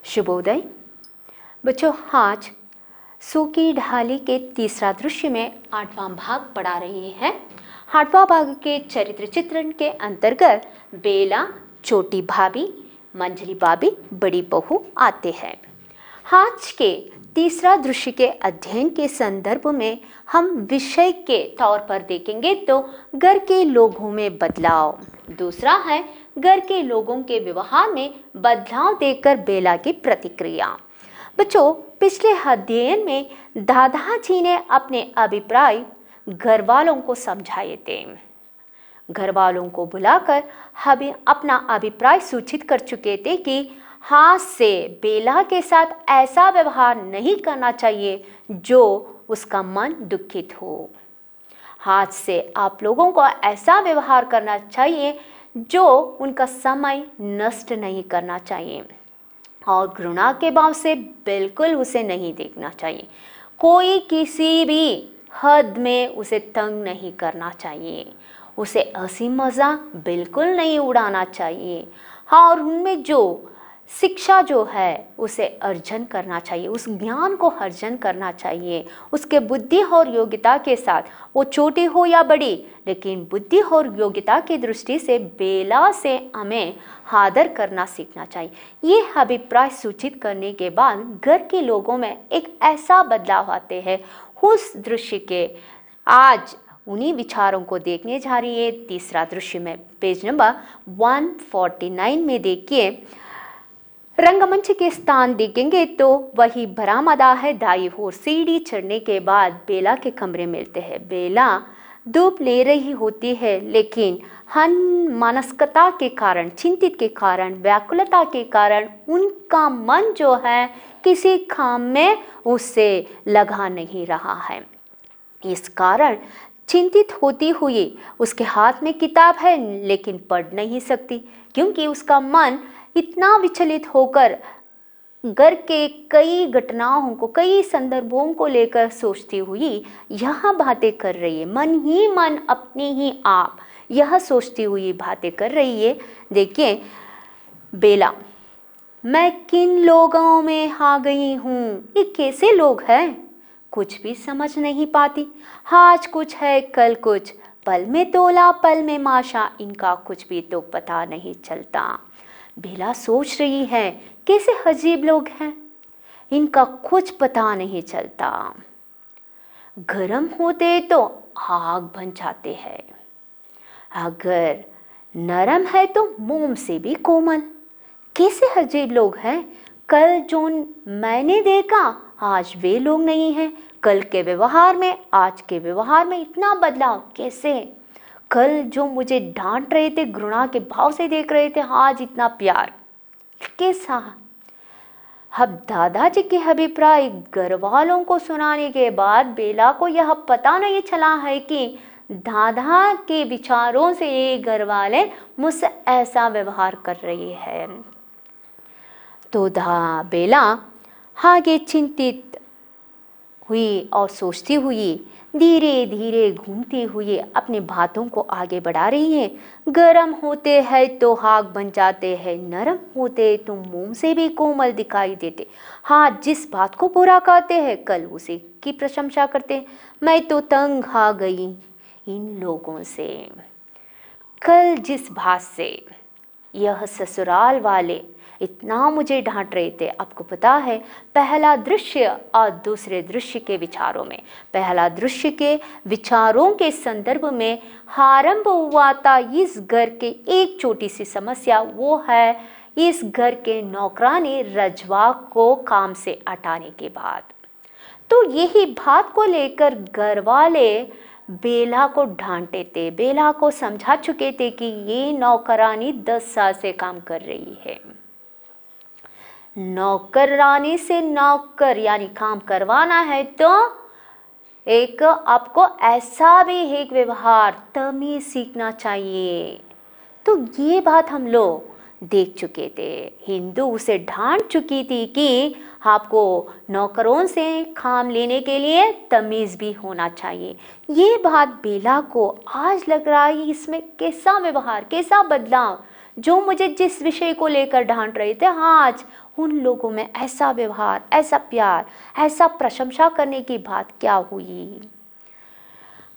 शुभोदय बच्चों, आज सू की ढाली के तीसरा दृश्य में 8वां भाग पढ़ा रहे हैं। 8वां भाग के चरित्र चित्रण के अंतर्गत बेला, छोटी भाभी, मंजरी भाभी, बड़ी बहू आते हैं। आज के तीसरा दृश्य के अध्ययन के संदर्भ में हम विषय के तौर पर देखेंगे तो घर के लोगों में बदलाव, दूसरा है घर के लोगों के व्यवहार में बदलाव देखकर बेला की प्रतिक्रिया। बच्चों, पिछले अध्ययन में दादाजी ने अपने अभिप्राय घर वालों को समझाए थे। घर वालों को बुलाकर हमें अपना अभिप्राय सूचित कर चुके थे कि हाथ से बेला के साथ ऐसा व्यवहार नहीं करना चाहिए जो उसका मन दुखित हो। हाथ से आप लोगों को ऐसा व्यवहार करना चाहिए जो उनका समय नष्ट नहीं करना चाहिए और घृणा के भाव से बिल्कुल उसे नहीं देखना चाहिए। कोई किसी भी हद में उसे तंग नहीं करना चाहिए, उसे हंसी मजाक बिल्कुल नहीं उड़ाना चाहिए और उनमें जो शिक्षा जो है उसे अर्जन करना चाहिए, उस ज्ञान को अर्जन करना चाहिए। उसके बुद्धि और योग्यता के साथ, वो छोटी हो या बड़ी, लेकिन बुद्धि और योग्यता की दृष्टि से बेला से हमें आदर करना सीखना चाहिए। ये अभिप्राय सूचित करने के बाद घर के लोगों में एक ऐसा बदलाव आते हैं। उस दृश्य के आज उन्हीं विचारों को देखने जा रही है। तीसरा दृश्य में पेज नंबर 149 में देखिए, रंगमंच के स्थान देखेंगे तो वही बरामदा है। दाई ओर सीढ़ी चढ़ने के बाद बेला के कमरे मिलते हैं। बेला धूप ले रही होती है, लेकिन मनस्कता के कारण, चिंतित के कारण, व्याकुलता के कारण उनका मन जो है किसी काम में उससे लगा नहीं रहा है। इस कारण चिंतित होती हुई उसके हाथ में किताब है लेकिन पढ़ नहीं सकती, क्योंकि उसका मन इतना विचलित होकर घर के कई घटनाओं को, कई संदर्भों को लेकर सोचती हुई यह बातें कर रही है। मन ही मन अपनी ही आप यह सोचती हुई बातें कर रही है। देखिए, बेला, मैं किन लोगों में आ गई हूँ, ये कैसे लोग हैं, कुछ भी समझ नहीं पाती। आज कुछ है कल कुछ, पल में तोला पल में माशा, इनका कुछ भी तो पता नहीं चलता। बेला सोच रही है कैसे अजीब लोग हैं, इनका कुछ पता नहीं चलता। गरम होते तो आग बन जाते हैं, अगर नरम है तो मोम से भी कोमल। कैसे अजीब लोग हैं, कल जो मैंने देखा आज वे लोग नहीं हैं। कल के व्यवहार में आज के व्यवहार में इतना बदलाव कैसे? कल जो मुझे डांट रहे थे, घृणा के भाव से देख रहे थे, आज इतना प्यार कैसा? अब दादाजी के अभिप्राय घर वालों को सुनाने के बाद बेला को यह पता नहीं चला है कि दादा के विचारों से ये घर वाले मुझसे ऐसा व्यवहार कर रही है। तो बेला आगे चिंतित हुई और सोचती हुई धीरे धीरे घूमती हुई अपनी बातों को आगे बढ़ा रही है। गरम होते हैं तो आग बन जाते हैं, नरम होते तो मोम से भी कोमल दिखाई देते। हाँ, जिस बात को पूरा कहते हैं कल उसी की प्रशंसा करते हैं। मैं तो तंग आ गई इन लोगों से। कल जिस बात से यह ससुराल वाले इतना मुझे डांट रहे थे, आपको पता है, पहला दृश्य और दूसरे दृश्य के विचारों में, पहला दृश्य के विचारों के संदर्भ में आरंभ हुआ था इस घर के एक छोटी सी समस्या, वो है इस घर के नौकरानी रजवा को काम से हटाने के बाद। तो यही बात को लेकर घर वाले बेला को डांटे थे, बेला को समझा चुके थे कि ये नौकरानी 10 साल से काम कर रही है। नौकरानी से नौकर यानी काम करवाना है तो एक आपको ऐसा भी एक व्यवहार, तमीज सीखना चाहिए। तो ये बात हम लोग देख चुके थे। हिंदू उसे डांट चुकी थी कि आपको नौकरों से काम लेने के लिए तमीज भी होना चाहिए। ये बात बेला को आज लग रहा है इसमें कैसा व्यवहार, कैसा बदलाव जो मुझे जिस विषय को लेकर डांट रहे थे, आज उन लोगों में ऐसा व्यवहार, ऐसा प्यार, ऐसा प्रशंसा करने की बात क्या हुई।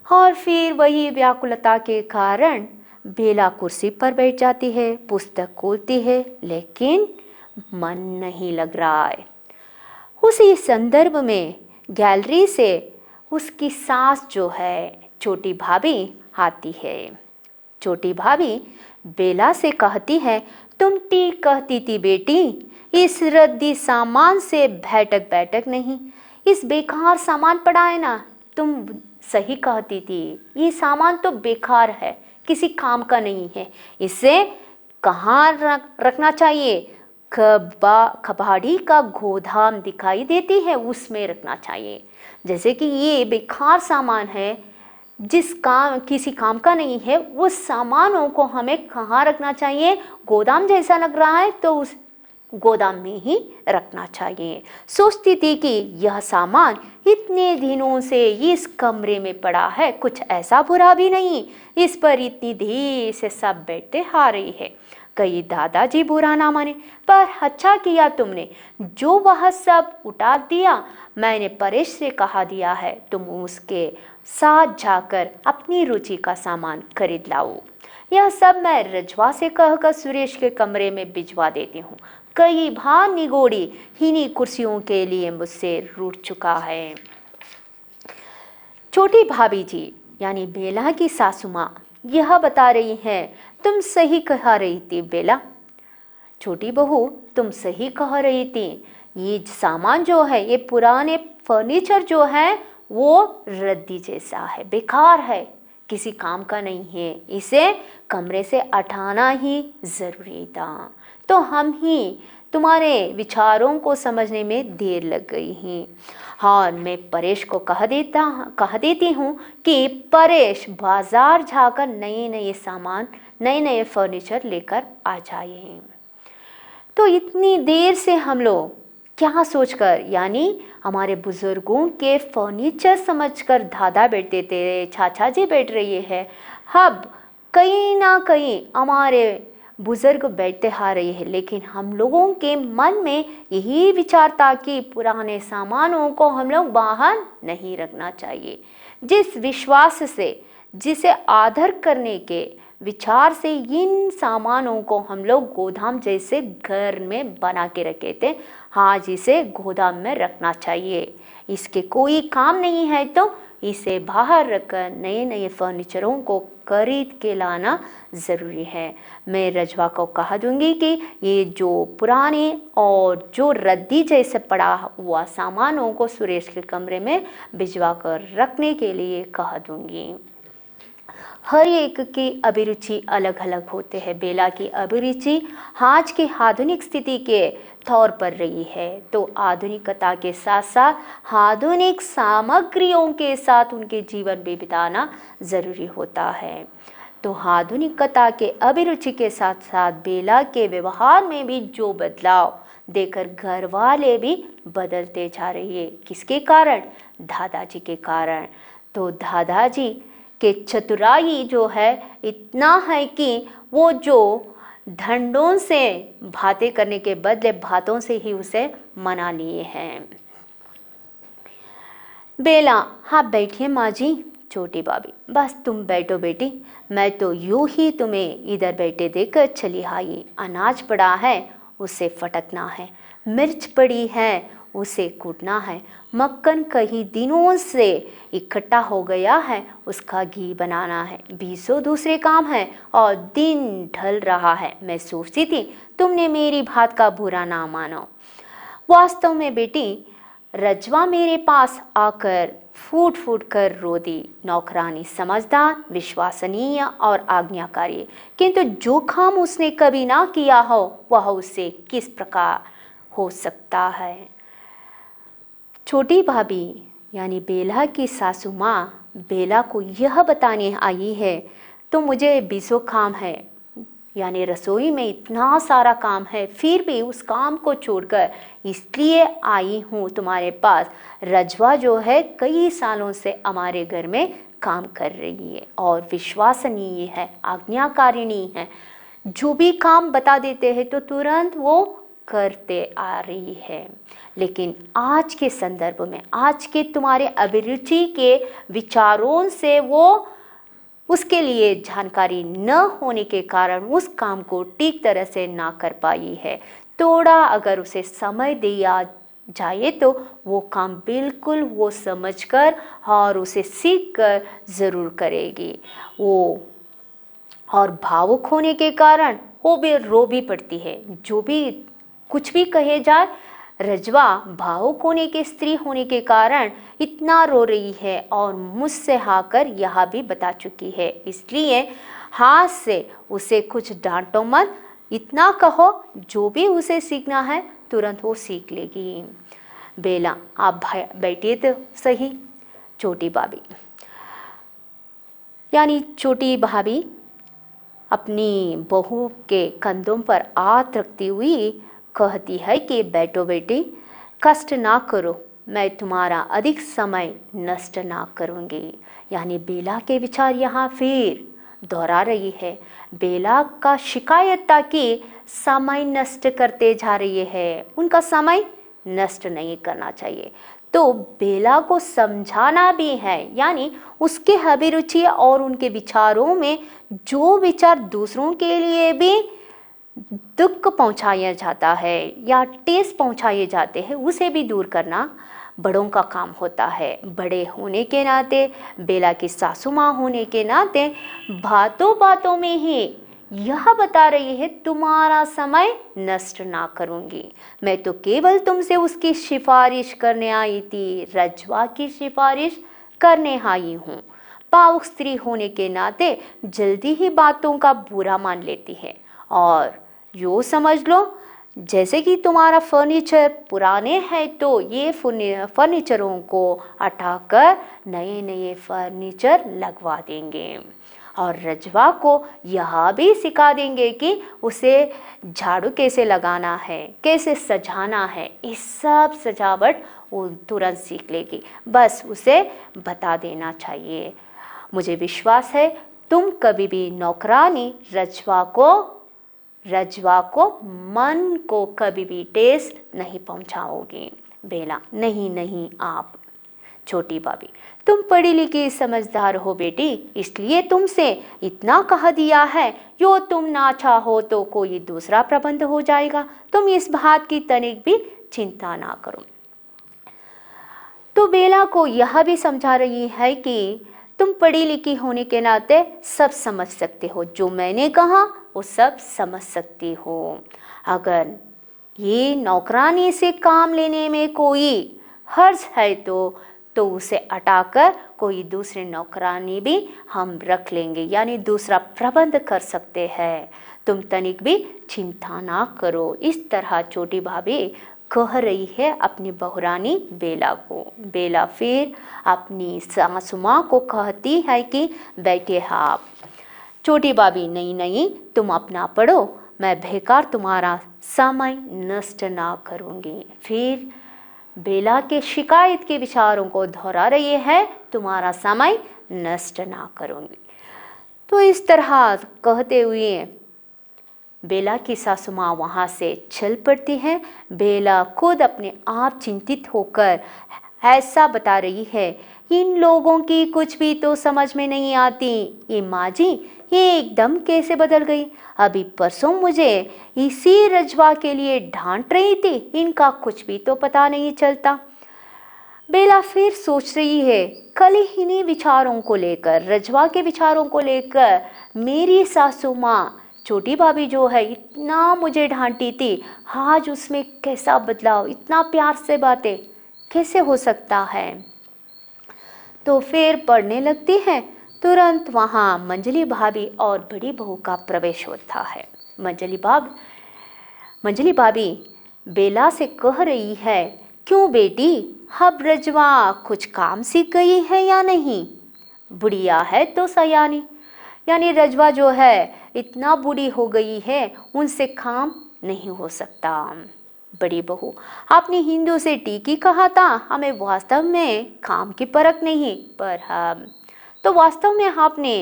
और फिर वही व्याकुलता के कारण बेला कुर्सी पर बैठ जाती है, पुस्तक खोलती है, लेकिन मन नहीं लग रहा है। उसी संदर्भ में गैलरी से उसकी सास जो है छोटी भाभी आती है। छोटी भाभी बेला से कहती है, तुम ठीक कहती थी बेटी, इस रद्दी सामान से बैठक बैठक नहीं, इस बेकार सामान पड़ा है ना, तुम सही कहती थी, ये सामान तो बेकार है, किसी काम का नहीं है, इसे कहाँ रखना चाहिए, कबाड़ी का गोदाम दिखाई देती है उसमें रखना चाहिए। जैसे कि ये बेकार सामान है, जिस काम किसी काम का नहीं है, उस सामानों को हमें कहाँ रखना चाहिए, गोदाम जैसा लग रहा है तो उस गोदाम में ही रखना चाहिए। सोचती थी कि यह सामान इतने दिनों से इस कमरे में पड़ा है, कुछ ऐसा बुरा भी नहीं, इस पर इतनी देर से सब बैठते आ रही है, कहीं दादाजी बुरा ना माने, पर अच्छा किया तुमने जो वह सब उतार दिया। मैंने परेश से कहा दिया है, तुम उसके साथ जाकर अपनी रुचि का सामान खरीद लाओ। यह सब मैं रजवा से कहकर सुरेश के कमरे में भिजवा देती हूँ। कई बार निगोड़ी इन्हीं कुर्सियों के लिए मुझसे रूठ चुका है। छोटी भाभी जी यानी बेला की सासू माँ यह बता रही हैं, तुम सही कह रही थी बेला, छोटी बहू तुम सही कह रही थी, ये सामान जो है, ये पुराने फर्नीचर जो है वो रद्दी जैसा है, बेकार है, किसी काम का नहीं है, इसे कमरे से हटाना ही ज़रूरी था। तो हम ही तुम्हारे विचारों को समझने में देर लग गई ही। हाँ, मैं परेश को कह देती हूँ कि परेश बाजार जाकर नए नए सामान, नए नए फर्नीचर लेकर आ जाए। तो इतनी देर से हम लोग क्या सोचकर, यानी हमारे बुजुर्गों के फर्नीचर समझकर दादा बैठते थे, चाचा जी बैठ रही है, अब कहीं ना कहीं हमारे बुजुर्ग बैठते आ रही है, लेकिन हम लोगों के मन में यही विचार था कि पुराने सामानों को हम लोग बाहर नहीं रखना चाहिए। जिस विश्वास से, जिसे आदर करने के विचार से इन सामानों को हम लोग गोदाम जैसे घर में बना के रखे थे, आज इसे गोदाम में रखना चाहिए, इसके कोई काम नहीं है तो इसे बाहर रखकर नए नए फर्नीचरों को खरीद के लाना ज़रूरी है। मैं रजवा को कह दूंगी कि ये जो पुराने और जो रद्दी जैसे पड़ा हुआ सामानों को सुरेश के कमरे में भिजवा कर रखने के लिए कह दूंगी। हर एक की अभिरुचि अलग अलग होते हैं। बेला की अभिरुचि आज के आधुनिक स्थिति के तौर पर रही है, तो आधुनिकता के साथ साथ आधुनिक सामग्रियों के साथ उनके जीवन भी बिताना ज़रूरी होता है। तो आधुनिकता के अभिरुचि के साथ साथ बेला के व्यवहार में भी जो बदलाव देकर घर वाले भी बदलते जा रही है। किसके कारण? दादाजी के कारण। तो दादाजी के चतुराई जो है इतना है कि वो जो धंडों से बातें करने के बदले बातों से ही उसे मना लिए हैं। बेला, हाँ बैठिए माँ जी। छोटी भाभी, बस तुम बैठो बेटी, मैं तो यूं ही तुम्हें इधर बैठे देखकर चली आई। अनाज पड़ा है उसे फटकना है, मिर्च पड़ी है उसे कूटना है, मक्खन कई दिनों से इकट्ठा हो गया है उसका घी बनाना है, 20 दूसरे काम है और दिन ढल रहा है। मैं सोचती थी तुमने मेरी बात का बुरा ना मानो। वास्तव में बेटी, रजवा मेरे पास आकर फूट फूट कर रो दी। नौकरानी समझदार, विश्वसनीय और आज्ञाकारी, किंतु जो काम उसने कभी ना किया हो वह उससे किस प्रकार हो सकता है। छोटी भाभी यानी बेला की सासू माँ बेला को यह बताने आई है, तो मुझे 20 काम है, यानी रसोई में इतना सारा काम है, फिर भी उस काम को छोड़कर इसलिए आई हूँ तुम्हारे पास। रजवा जो है कई सालों से हमारे घर में काम कर रही है और विश्वसनीय है, आज्ञाकारिणी है। जो भी काम बता देते हैं तो तुरंत वो करते आ रही है। लेकिन आज के संदर्भ में, आज के तुम्हारे अभिरुचि के विचारों से वो उसके लिए जानकारी न होने के कारण उस काम को ठीक तरह से ना कर पाई है। थोड़ा अगर उसे समय दिया जाए तो वो काम बिल्कुल वो समझकर और उसे सीख कर ज़रूर करेगी। वो और भावुक होने के कारण वो भी रो भी पड़ती है। जो भी कुछ भी कहे जाए, रजवा भावुक होने के स्त्री होने के कारण इतना रो रही है और मुझसे आकर यह भी बता चुकी है। इसलिए हाथ से उसे कुछ डांटो मत, इतना कहो जो भी उसे सीखना है तुरंत वो सीख लेगी। बेला, आप बैठिए तो सही। छोटी भाभी यानी छोटी भाभी अपनी बहू के कंधों पर हाथ रखती हुई कहती है कि बैठो बेटी, कष्ट ना करो, मैं तुम्हारा अधिक समय नष्ट ना करूँगी। यानी बेला के विचार यहाँ फिर दोहरा रही है। बेला का शिकायत था कि समय नष्ट करते जा रही है, उनका समय नष्ट नहीं करना चाहिए। तो बेला को समझाना भी है, यानी उसके अभिरुचि और उनके विचारों में जो विचार दूसरों के लिए भी दुख पहुंचाया जाता है या ठेस पहुंचाए जाते हैं, उसे भी दूर करना बड़ों का काम होता है। बड़े होने के नाते, बेला की सासू माँ होने के नाते बातों बातों में ही यह बता रही है तुम्हारा समय नष्ट ना करूंगी, मैं तो केवल तुमसे उसकी सिफारिश करने आई थी, रजवा की सिफारिश करने आई हूँ। भावुक स्त्री होने के नाते जल्दी ही बातों का बुरा मान लेती है और यूँ समझ लो जैसे कि तुम्हारा फर्नीचर पुराने हैं तो ये फर्नीचरों को हटाकर नए नए फर्नीचर लगवा देंगे। और रजवा को यह भी सिखा देंगे कि उसे झाड़ू कैसे लगाना है, कैसे सजाना है। इस सब सजावट वो तुरंत सीख लेगी, बस उसे बता देना चाहिए। मुझे विश्वास है तुम कभी भी नौकरानी रजवा को मन को कभी भी ठेस नहीं पहुंचाओगी। बेला, नहीं नहीं आप। छोटी भाभी, तुम पढ़ी लिखी समझदार हो बेटी, इसलिए तुमसे इतना कह दिया है, यो तुम ना चाहो तो कोई दूसरा प्रबंध हो जाएगा, तुम इस बात की तनिक भी चिंता ना करो। तो बेला को यह भी समझा रही है कि तुम पढ़ी लिखी होने के नाते सब समझ सकते हो, जो मैंने कहा वो सब समझ सकती हो। अगर ये नौकरानी से काम लेने में कोई हर्ज है तो उसे हटाकर कोई दूसरे नौकरानी भी हम रख लेंगे, यानी दूसरा प्रबंध कर सकते हैं, तुम तनिक भी चिंता ना करो। इस तरह छोटी भाभी कह रही है अपनी बहुरानी बेला को। बेला फिर अपनी सासू माँ को कहती है कि बैठे आप। छोटी भाभी, नहीं नहीं तुम अपना पढ़ो, मैं बेकार तुम्हारा समय नष्ट ना करूँगी। फिर बेला के शिकायत के विचारों को दोहरा रही है, तुम्हारा समय नष्ट ना करूँगी। तो इस तरह कहते हुए बेला की सासू माँ वहाँ से चल पड़ती है। बेला खुद अपने आप चिंतित होकर ऐसा बता रही है, इन लोगों की कुछ भी तो समझ में नहीं आती। ये माँ जी ये एकदम कैसे बदल गई, अभी परसों मुझे इसी रजवा के लिए डांट रही थी, इनका कुछ भी तो पता नहीं चलता। बेला फिर सोच रही है, कल ही इन्हीं विचारों को लेकर, रजवा के विचारों को लेकर मेरी सासू माँ छोटी भाभी जो है इतना मुझे डांटी थी, आज उसमें कैसा बदलाव, इतना प्यार से बातें कैसे हो सकता है। तो फिर पढ़ने लगती है। तुरंत वहाँ मंजली भाभी और बड़ी बहू का प्रवेश होता है। मंजली भाभी बेला से कह रही है, क्यों बेटी, अब रजवा कुछ काम सीख गई है या नहीं? बुढ़िया है तो सयानी, यानी रजवा जो है इतना बूढ़ी हो गई है, उनसे काम नहीं हो सकता। बड़ी बहू, आपने हिंदू से ठीक ही कहा था, हमें वास्तव में काम की परख नहीं, पर हम तो वास्तव में आपने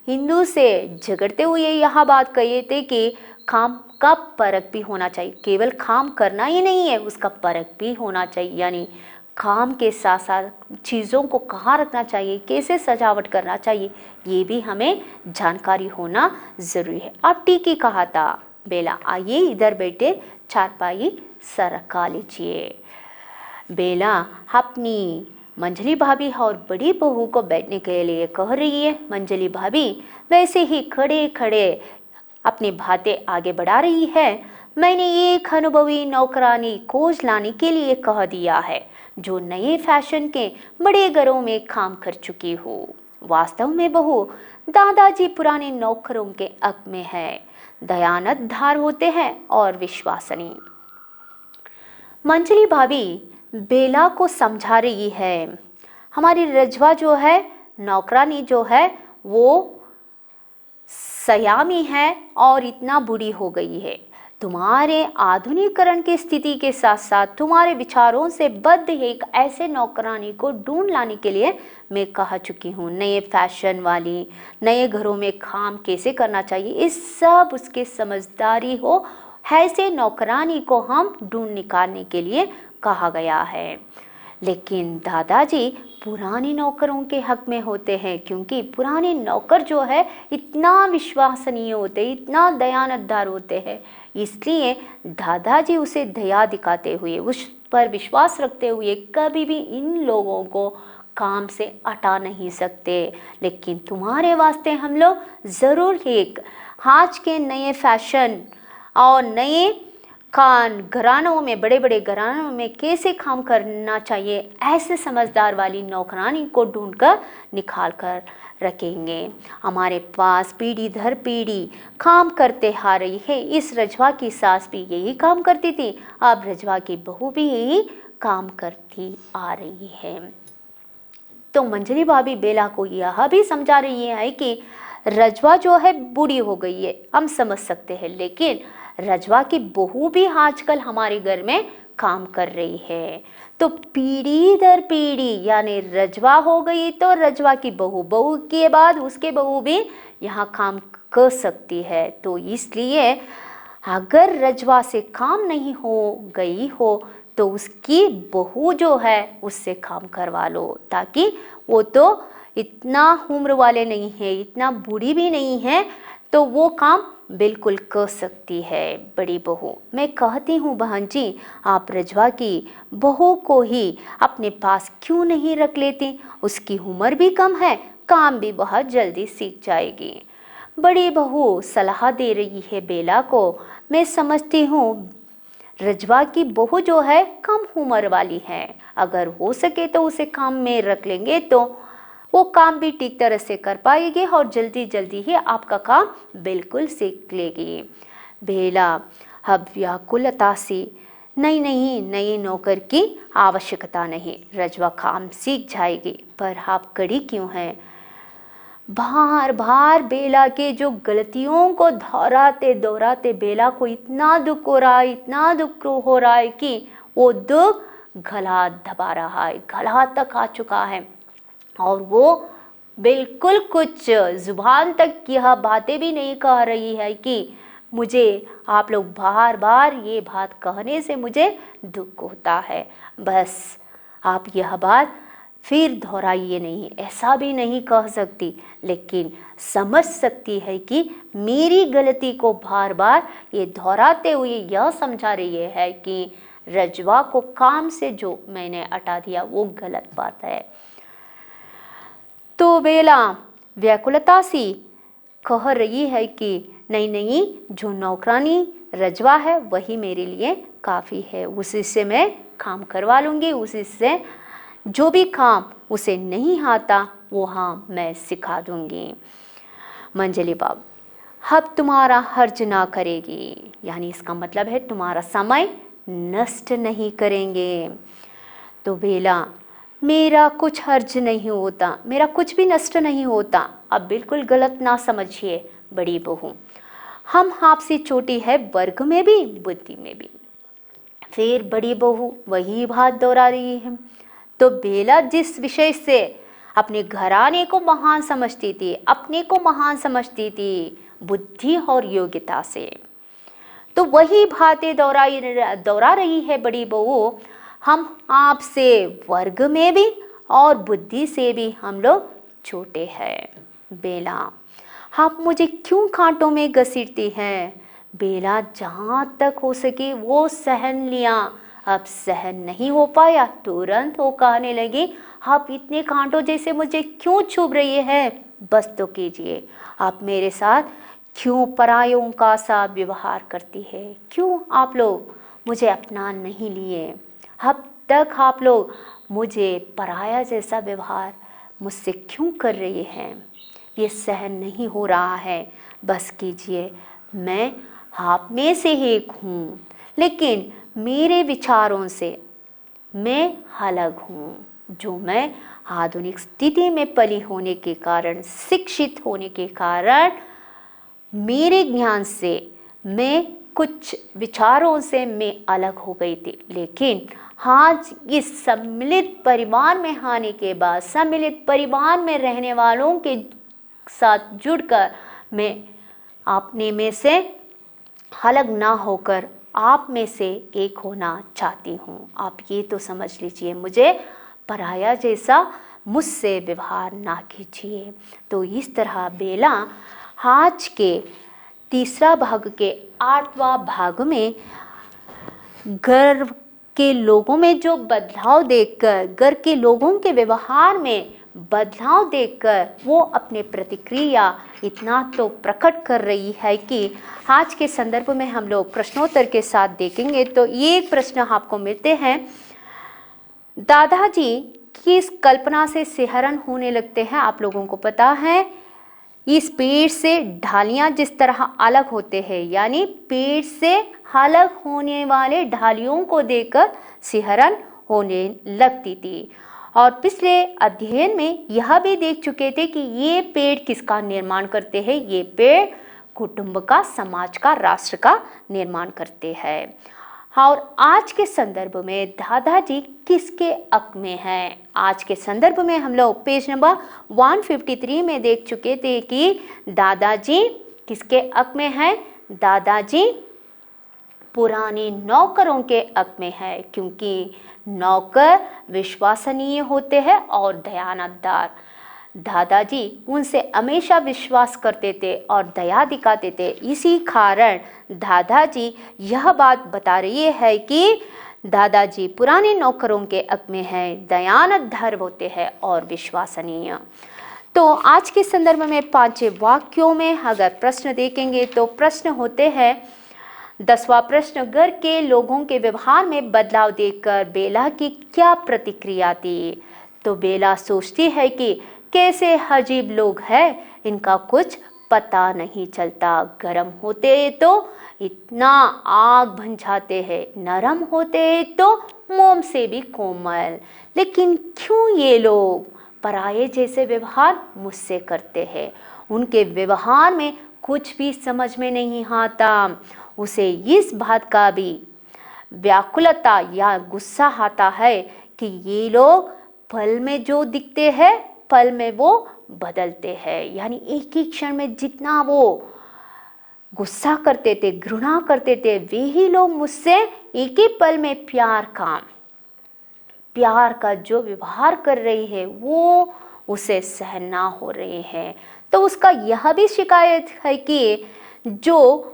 हिंदू से झगड़ते हुए यह बात कही थी कि काम का परख भी होना चाहिए, केवल काम करना ही नहीं है, उसका परख भी होना चाहिए। यानी काम के साथ साथ चीज़ों को कहाँ रखना चाहिए, कैसे सजावट करना चाहिए, ये भी हमें जानकारी होना ज़रूरी है। अब टीकी कहा था, बेला आइए इधर बैठे, चारपाई सरका लीजिए। बेला अपनी मंजली भाभी और बड़ी बहू को बैठने के लिए कह रही है। मंजली भाभी वैसे ही खड़े खड़े अपनी बातें आगे बढ़ा रही है। मैंने एक अनुभवी नौकरानी खोज लाने के लिए कह दिया है, जो नए फैशन के बड़े घरों में काम कर चुकी हो। वास्तव में बहू, दादाजी पुराने नौकरों के हक में है, दयानतधार होते हैं और विश्वसनीय। मंजली भाभी बेला को समझा रही है, हमारी रजवा जो है, नौकरानी जो है, वो सयामी है और इतना बूढ़ी हो गई है। तुम्हारे आधुनिकीकरण की स्थिति के साथ साथ तुम्हारे विचारों से बद्ध एक ऐसे नौकरानी को ढूंढ लाने के लिए मैं कह चुकी हूँ। नए फैशन वाली, नए घरों में काम कैसे करना चाहिए, इस सब उसके समझदारी हो, ऐसे नौकरानी को हम ढूंढ निकालने के लिए कहा गया है। लेकिन दादाजी पुराने नौकरों के हक में होते हैं, क्योंकि पुराने नौकर जो है इतना विश्वसनीय होते, इतना दयानतदार होते हैं, इसलिए दादाजी उसे दया दिखाते हुए, उस पर विश्वास रखते हुए कभी भी इन लोगों को काम से हटा नहीं सकते। लेकिन तुम्हारे वास्ते हम लोग ज़रूर एक आज के नए फैशन और नए घरानों में, बड़े बड़े घरानों में कैसे काम करना चाहिए, ऐसे समझदार वाली नौकरानी को ढूंढकर निकाल कर रखेंगे। हमारे पास पीढ़ी दर पीढ़ी काम करते आ रही है। इस रजवा की सास भी यही काम करती थी, अब रजवा की बहू भी यही काम करती आ रही है। तो मंजली भाभी बेला को यह भी समझा रही है कि रजवा जो है बूढ़ी हो गई है, हम समझ सकते हैं, लेकिन रजवा की बहू भी आजकल हमारे घर में काम कर रही है। तो पीढ़ी दर पीढ़ी, यानी रजवा हो गई तो रजवा की बहू, बहू के बाद उसके बहू भी यहाँ काम कर सकती है। तो इसलिए अगर रजवा से काम नहीं हो गई हो तो उसकी बहू जो है उससे काम करवा लो, ताकि वो तो इतना उम्र वाले नहीं है, इतना बूढ़ी भी नहीं है, तो वो काम बिल्कुल कर सकती है बड़ी बहू। मैं कहती हूँ बहन जी, आप रजवा की बहू को ही अपने पास क्यों नहीं रख लेती, उसकी उम्र भी कम है, काम भी बहुत जल्दी सीख जाएगी। बड़ी बहू सलाह दे रही है बेला को। मैं समझती हूँ रजवा की बहू जो है कम उम्र वाली है, अगर हो सके तो उसे काम में रख लेंगे तो वो काम भी ठीक तरह से कर पाएगी और जल्दी जल्दी ही आपका काम बिल्कुल सीख लेगी। बेला अब व्याकुलता से नहीं, नई नौकर की आवश्यकता नहीं, रजवा काम सीख जाएगी, पर आप कड़ी क्यों हैं? बार बार बेला के जो गलतियों को दोहराते दोहराते बेला को इतना दुख हो रहा है, इतना दुख हो रहा है कि वो दुख गला दबा रहा है, गला तक आ चुका है और वो बिल्कुल कुछ जुबान तक यह बातें भी नहीं कह रही है कि मुझे आप लोग बार बार ये बात कहने से मुझे दुख होता है। बस आप यह बात फिर दोहराइए नहीं, ऐसा भी नहीं कह सकती, लेकिन समझ सकती है कि मेरी गलती को बार बार ये दोहराते हुए यह समझा रही है कि रजवा को काम से जो मैंने हटा दिया वो गलत बात है। तो बेला व्याकुलता सी कह रही है कि नहीं, जो नौकरानी रजवा है वही मेरे लिए काफ़ी है, उसी से मैं काम करवा लूँगी, उसी से जो भी काम उसे नहीं आता वो हाँ मैं सिखा दूँगी। मंजली बाब अब तुम्हारा हर्ज ना करेगी, यानी इसका मतलब है तुम्हारा समय नष्ट नहीं करेंगे। तो बेला मेरा कुछ हर्ज नहीं होता, मेरा कुछ भी नष्ट नहीं होता, अब बिल्कुल गलत ना समझिए बड़ी बहू, हम आपसे छोटी है वर्ग में भी बुद्धि में भी। फिर बड़ी बहू वही बात दोहरा रही है। तो बेला जिस विषय से अपने घराने को महान समझती थी, अपने को महान समझती थी बुद्धि और योग्यता से। तो वही बातें दोहरा रही है बड़ी बहू। हम आपसे वर्ग में भी और बुद्धि से भी हम लोग छोटे हैं। बेला, आप मुझे क्यों कांटों में घसीटती हैं? बेला जहाँ तक हो सके वो सहन लिया, अब सहन नहीं हो पाया, तुरंत वो कहने लगी, आप इतने कांटों जैसे मुझे क्यों चुभ रही है? बस तो कीजिए, आप मेरे साथ क्यों परायों का सा व्यवहार करती है? क्यों आप लोग मुझे अपना नहीं लिए? अब तक आप लोग मुझे पराया जैसा व्यवहार मुझसे क्यों कर रही हैं? ये सहन नहीं हो रहा है, बस कीजिए। मैं आप में से एक हूँ, लेकिन मेरे विचारों से मैं अलग हूँ। जो मैं आधुनिक स्थिति में पली होने के कारण, शिक्षित होने के कारण, मेरे ज्ञान से मैं कुछ विचारों से मैं अलग हो गई थी, लेकिन आज इस सम्मिलित परिवार में आने के बाद, सम्मिलित परिवार में रहने वालों के साथ जुड़कर मैं अपने में से अलग ना होकर आप में से एक होना चाहती हूँ। आप ये तो समझ लीजिए, मुझे पराया जैसा मुझसे व्यवहार ना कीजिए। तो इस तरह बेला आज के तीसरा भाग के 8वां भाग में घर के लोगों में जो बदलाव देखकर, घर के लोगों के व्यवहार में बदलाव देखकर वो अपने प्रतिक्रिया इतना तो प्रकट कर रही है कि आज के संदर्भ में हम लोग प्रश्नोत्तर के साथ देखेंगे। तो ये एक प्रश्न आपको मिलते हैं, दादाजी किस कल्पना से सिहरन होने लगते हैं? आप लोगों को पता है, इस पेड़ से ढालियां जिस तरह अलग होते हैं, यानी पेड़ से अलग होने वाले ढालियों को देखकर सिहरन होने लगती थी। और पिछले अध्ययन में यह भी देख चुके थे कि ये पेड़ किसका निर्माण करते हैं? ये पेड़ कुटुंब का, समाज का, राष्ट्र का निर्माण करते हैं। और आज के संदर्भ में दादाजी किसके हक में हैं? आज के संदर्भ में हम लोग पेज नंबर 153 में देख चुके थे कि दादाजी किसके हक में हैं? दादाजी पुराने नौकरों के हक में है, क्योंकि नौकर विश्वसनीय होते हैं और दयानतदार। दादाजी उनसे हमेशा विश्वास करते थे और दया दिखाते थे। इसी कारण दादाजी यह बात बता रही है कि दादाजी पुराने नौकरों के हक में हैं, दयानतदार होते हैं और विश्वसनीय। तो आज के संदर्भ में 5 वाक्यों में अगर प्रश्न देखेंगे तो प्रश्न होते हैं, 10वां प्रश्न, घर के लोगों के व्यवहार में बदलाव देखकर बेला की क्या प्रतिक्रिया थी? तो बेला सोचती है कि कैसे अजीब लोग हैं, इनका कुछ पता नहीं चलता। गर्म होते तो इतना आग बन जाते हैं, नरम होते तो मोम से भी कोमल, लेकिन क्यों ये लोग पराये जैसे व्यवहार मुझसे करते हैं? उनके व्यवहार में कुछ भी समझ में नहीं आता। उसे इस बात का भी व्याकुलता या गुस्सा आता है कि ये लोग पल में जो दिखते हैं, पल में वो बदलते हैं। यानी एक ही क्षण में जितना वो गुस्सा करते थे, घृणा करते थे, वे ही लोग मुझसे एक ही पल में प्यार का जो व्यवहार कर रही है वो उसे सहन ना हो रहे हैं। तो उसका यह भी शिकायत है कि जो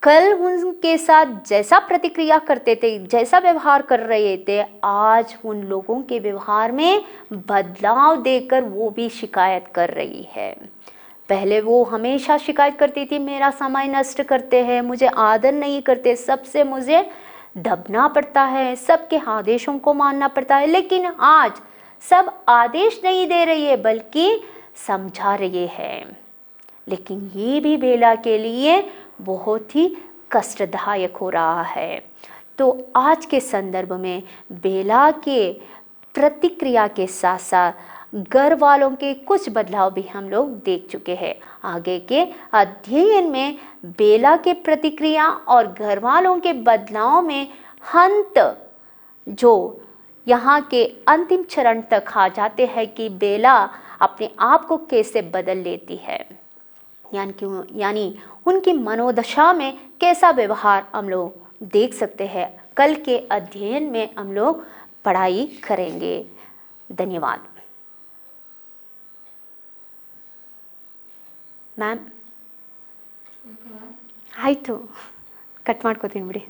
कल उनके साथ जैसा प्रतिक्रिया करते थे, जैसा व्यवहार कर रहे थे, आज उन लोगों के व्यवहार में बदलाव देखकर वो भी शिकायत कर रही है। पहले वो हमेशा शिकायत करती थी, मेरा समय नष्ट करते हैं, मुझे आदर नहीं करते, सबसे मुझे दबना पड़ता है, सबके आदेशों को मानना पड़ता है। लेकिन आज सब आदेश नहीं दे रही है, बल्कि समझा रही है। लेकिन ये भी बेला के लिए बहुत ही कष्टदायक हो रहा है। तो आज के संदर्भ में बेला के प्रतिक्रिया के साथ साथ घर वालों के कुछ बदलाव भी हम लोग देख चुके हैं। आगे के अध्ययन में बेला के प्रतिक्रिया और घर वालों के बदलाव में अंत जो यहाँ के अंतिम चरण तक आ जाते हैं कि बेला अपने आप को कैसे बदल लेती है, यानी उनकी मनोदशा में कैसा व्यवहार हम लोग देख सकते हैं। कल के अध्ययन में हम लोग पढ़ाई करेंगे। धन्यवाद। ಮ್ಯಾಮ್ ಆಯಿತು, ಕಟ್ ಮಾಡ್ಕೋತೀನಿ ಬಿಡಿ.